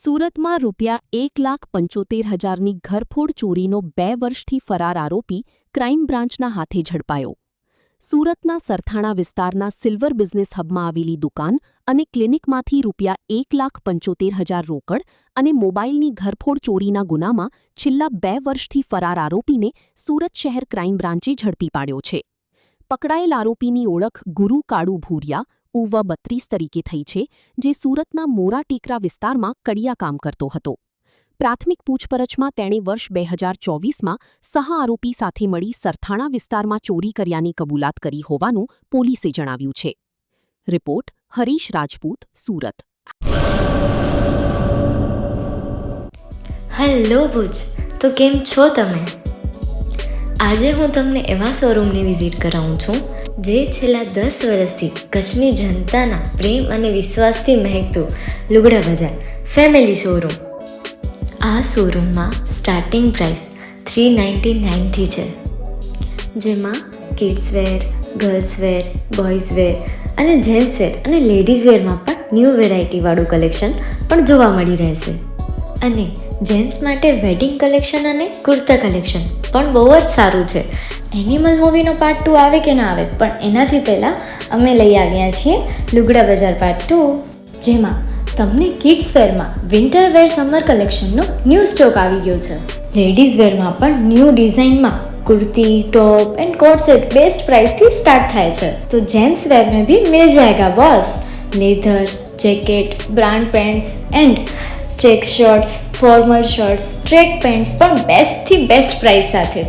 સુરતમાં ₹1,75,000ની ઘરફોડ ચોરીનો 2 વર્ષથી ફરાર આરોપી ક્રાઇમ બ્રાન્ચના હાથે ઝડપાયો. સુરતના સરથાણા વિસ્તારના સિલ્વર બિઝનેસ હબમાં આવેલી દુકાન અને ક્લિનિકમાંથી ₹1,75,000 રોકડ અને મોબાઈલની ઘરફોડ ચોરીના ગુનામાં છેલ્લા 2 વર્ષથી ફરાર આરોપીને સુરત શહેર ક્રાઇમ બ્રાન્ચે ઝડપી પાડ્યો છે. પકડાયેલ આરોપીની ઓળખ ગુરુ કાળુ ભૂરિયા ઉંમર 32 તરીકે થઈ છે, જે સુરતના મોરા ટેકરા વિસ્તારમાં કડિયા કામ કરતો હતો. પ્રાથમિક પૂછપરછમાં તેણે વર્ષ 2024માં સહ આરોપી સાથે મળી સરથાણા વિસ્તારમાં ચોરી કર્યાની કબૂલાત કરી હોવાનું પોલીસે જણાવ્યું છે. રિપોર્ટ હરીશ રાજપૂત, સુરત. હેલો ભુજ, તો કેમ છો તમે? આજે હું તમને એવા શોરૂમની વિઝિટ કરાવું છું જે છેલ્લા 10 વર્ષથી કચ્છની જનતાના પ્રેમ અને વિશ્વાસથી મહેકતું લુગડા બજાર ફેમિલી શોરૂમ. આ શોરૂમમાં સ્ટાર્ટિંગ પ્રાઇસ 399થી છે, જેમાં કિડ્સવેર, ગર્લ્સવેર, બોયઝવેર અને જેન્ટ્સવેર અને લેડીઝવેરમાં પણ ન્યૂ વેરાયટીવાળું કલેક્શન પણ જોવા મળી રહેશે. અને જેન્ટ્સ માટે વેડિંગ કલેક્શન અને કુર્તા કલેક્શન પણ બહુ જ સારું છે. એનિમલ મૂવીનો પાર્ટ 2 આવે કે ના આવે, પણ એનાથી પહેલાં અમે લઈ આવ્યા છીએ લુગડા બજાર પાર્ટ 2, જેમાં તમને કિડ્સવેરમાં વિન્ટર વેર સમર કલેક્શનનો ન્યૂ સ્ટોક આવી ગયો છે. લેડીઝ વેરમાં પણ ન્યૂ ડિઝાઇનમાં kurti, top and coat set best price थी स्टार्ट थाय छे. तो जेंट्स वेर में भी मिल जाएगा boss. Leather, jacket, brand pants and check shirts, formal shirts, track pants पर बेस्ट थी बेस्ट प्राइस साथे.